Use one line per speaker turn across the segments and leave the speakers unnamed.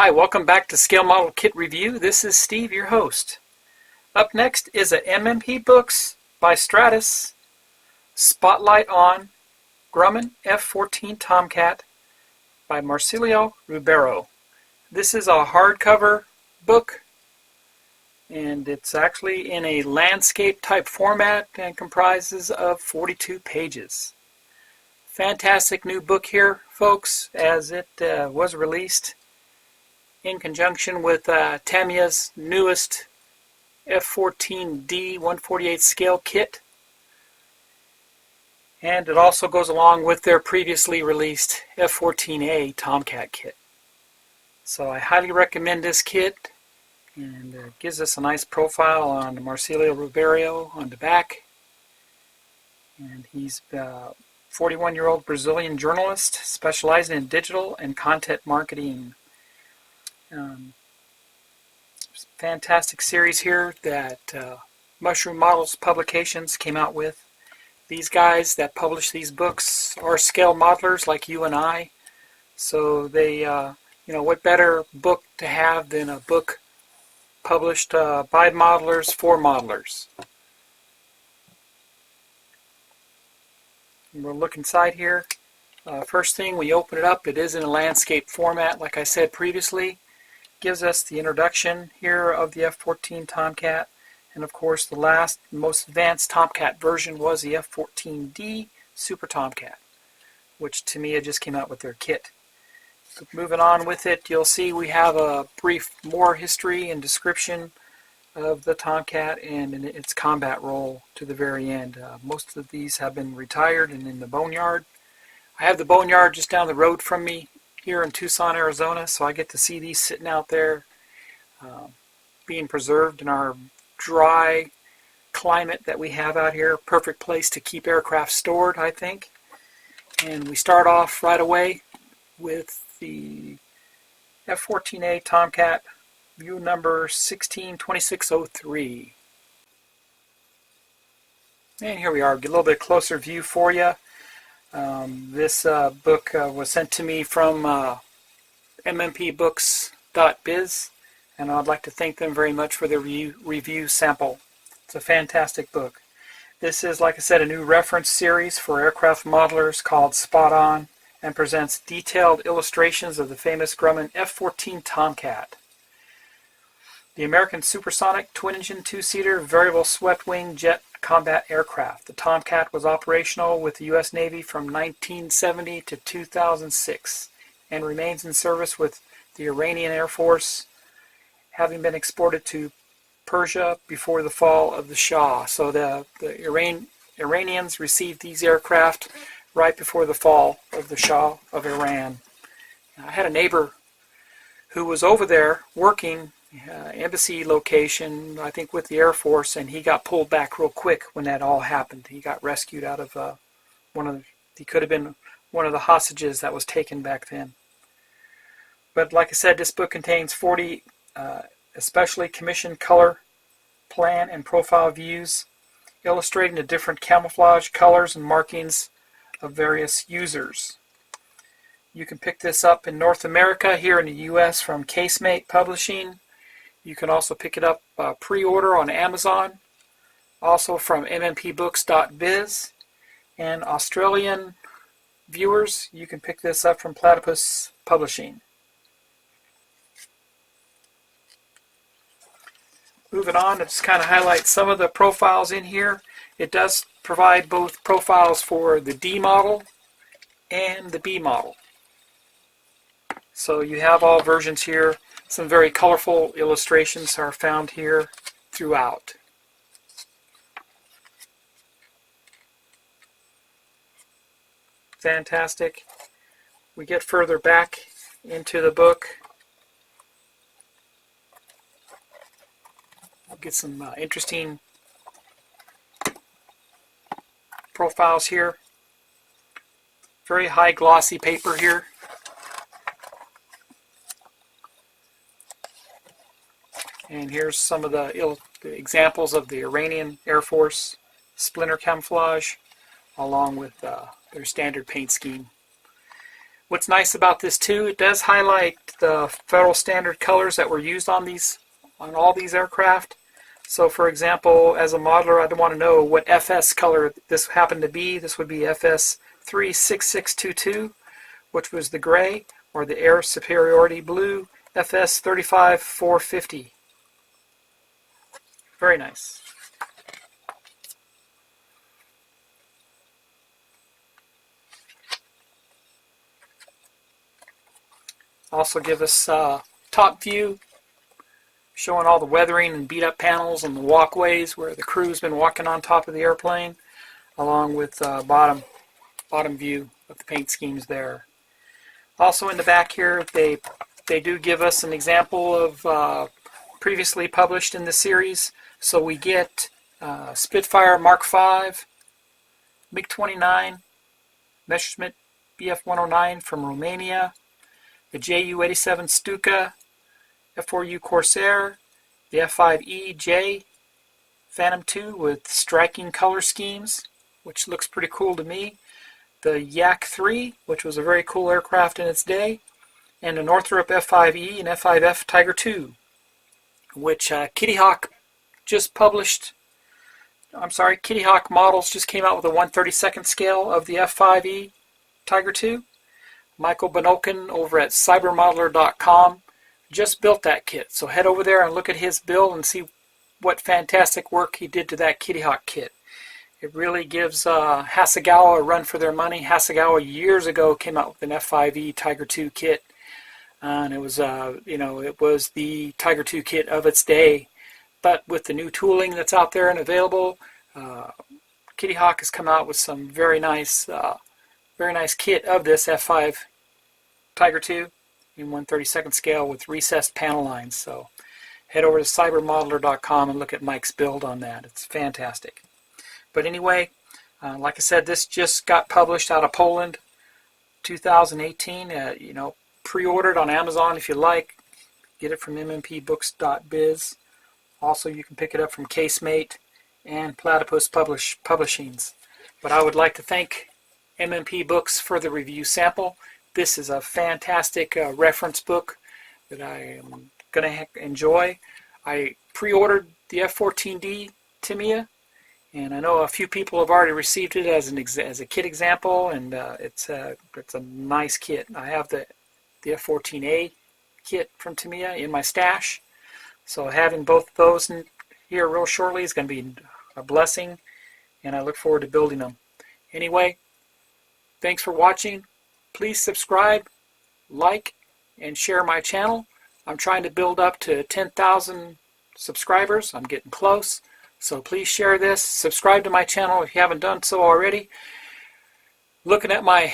Hi, welcome back to Scale Model Kit Review. This is Steve, your host. Up next is a MMP Books by Stratus, Spotlight on Grumman F-14 Tomcat by Marcelo Ribeiro. This is a hardcover book, and it's actually in a landscape type format and comprises of 42 pages. Fantastic new book here, folks, as it was released in conjunction with Tamiya's newest F-14D 148 scale kit. And it also goes along with their previously released F-14A Tomcat kit. So I highly recommend this kit, and it gives us a nice profile on Marcelo Ribeiro on the back. And he's a 41-year-old Brazilian journalist specializing in digital and content marketing. Fantastic series here that Mushroom Models Publications came out with. These guys that publish these books are scale modelers like you and I. So they, what better book to have than a book published by modelers for modelers. And we'll look inside here. First thing, we open it up, it is in a landscape format, like I said previously. Gives us the introduction here of the F-14 Tomcat, and of course the last most advanced Tomcat version was the F-14D Super Tomcat, which to me it just came out with their kit. So moving on with it, you'll see we have a brief more history and description of the Tomcat and in its combat role to the very end. Most of these have been retired and in the boneyard. I have the boneyard just down the road from me here in Tucson, Arizona, so I get to see these sitting out there being preserved in our dry climate that we have out here. Perfect place to keep aircraft stored, I think. And we start off right away with the F-14A Tomcat, view number 162603. And here we are, get a little bit closer view for you. This book was sent to me from MMPBooks.biz, and I'd like to thank them very much for their review sample. It's a fantastic book. This is, like I said, a new reference series for aircraft modelers called Spot On, and presents detailed illustrations of the famous Grumman F-14 Tomcat. The American supersonic twin-engine two-seater variable swept-wing jet combat aircraft. The Tomcat was operational with the U.S. Navy from 1970 to 2006 and remains in service with the Iranian Air Force, having been exported to Persia before the fall of the Shah. So the Iranians received these aircraft right before the fall of the Shah of Iran. I had a neighbor who was over there working embassy location, I think with the Air Force, and he got pulled back real quick when that all happened. He got rescued out of he could have been one of the hostages that was taken back then. But like I said, this book contains 40 especially commissioned color, plan, and profile views, illustrating the different camouflage colors and markings of various users. You can pick this up in North America, here in the U.S. from Casemate Publishing. You can also pick it up pre-order on Amazon, also from MMPBooks.biz, and Australian viewers, you can pick this up from Platypus Publishing. Moving on, to just kind of highlight some of the profiles in here. It does provide both profiles for the D model and the B model. So you have all versions here. Some very colorful illustrations are found here throughout. Fantastic. We get further back into the book. We'll get some interesting profiles here. Very high glossy paper here. And here's some of the examples of the Iranian Air Force splinter camouflage, along with their standard paint scheme. What's nice about this too, it does highlight the Federal Standard colors that were used on all these aircraft. So for example, as a modeler, I'd want to know what FS color this happened to be. This would be FS 36622, which was the gray, or the Air Superiority blue, FS 35450. Very nice. Also give us top view, showing all the weathering and beat up panels and the walkways where the crew's been walking on top of the airplane, along with bottom view of the paint schemes there. Also in the back here, they do give us an example of previously published in the series. So we get Spitfire Mark V, MiG-29, Messerschmitt Bf-109 from Romania, the Ju-87 Stuka, F-4U Corsair, the F-5E-J Phantom II with striking color schemes, which looks pretty cool to me, the Yak-3, which was a very cool aircraft in its day, and the Northrop F-5E and F-5F Tiger II, which Kitty Hawk just published. Kitty Hawk Models just came out with a 1/32nd scale of the F-5E Tiger II. Michael Banolkin over at cybermodeler.com just built that kit. So head over there and look at his build and see what fantastic work he did to that Kitty Hawk kit. It really gives Hasegawa a run for their money. Hasegawa years ago came out with an F-5E Tiger II kit, and it was it was the Tiger II kit of its day. But with the new tooling that's out there and available, Kitty Hawk has come out with some very nice kit of this F5 Tiger II in 1/32nd scale with recessed panel lines. So head over to cybermodeler.com and look at Mike's build on that. It's fantastic. But anyway, like I said, this just got published out of Poland, 2018. Pre-ordered on Amazon if you like. Get it from mmpbooks.biz. Also, you can pick it up from Casemate and Platypus Publishings. But I would like to thank MMP Books for the review sample. This is a fantastic reference book that I am going to enjoy. I pre-ordered the F-14D Tamiya, and I know a few people have already received it as a kit example, and it's a nice kit. I have the F-14A kit from Tamiya in my stash, so having both of those here real shortly is going to be a blessing, and I look forward to building them. Anyway, thanks for watching. Please subscribe, like, and share my channel. I'm trying to build up to 10,000 subscribers. I'm getting close. So please share this. Subscribe to my channel if you haven't done so already. Looking at my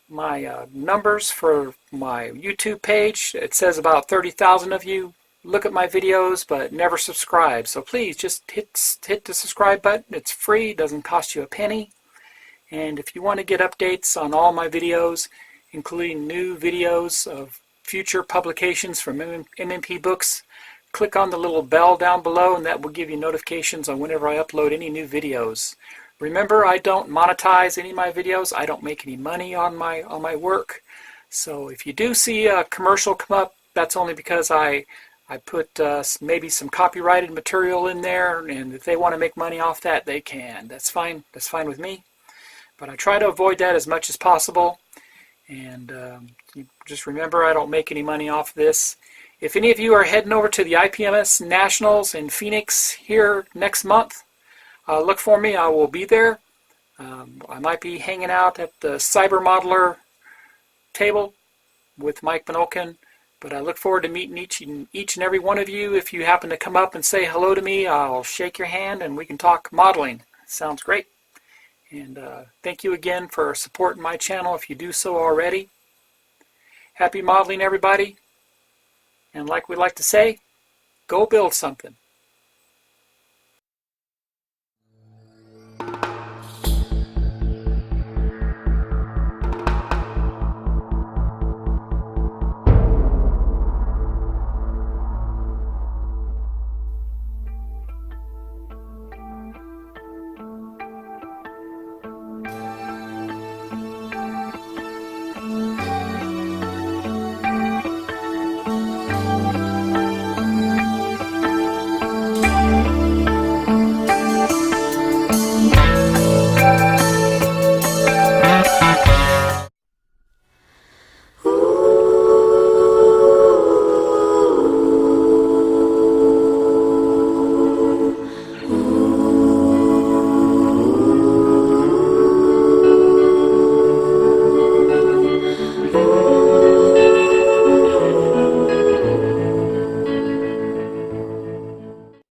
numbers for my YouTube page, it says about 30,000 of you look at my videos but never subscribe. So please just hit the subscribe button. It's free. It doesn't cost you a penny. And if you want to get updates on all my videos, including new videos of future publications from MMP Books, click on the little bell down below, and that will give you notifications on whenever I upload any new videos. Remember, I don't monetize any of my videos. I don't make any money on my work. So if you do see a commercial come up, that's only because I put maybe some copyrighted material in there, and if they want to make money off that, they can. That's fine. That's fine with me. But I try to avoid that as much as possible. And just remember, I don't make any money off this. If any of you are heading over to the IPMS Nationals in Phoenix here next month, look for me. I will be there. I might be hanging out at the Cyber Modeler table with Mike Banolkin. But I look forward to meeting each and every one of you. If you happen to come up and say hello to me, I'll shake your hand and we can talk modeling. Sounds great. And thank you again for supporting my channel if you do so already. Happy modeling, everybody. And like we like to say, go build something.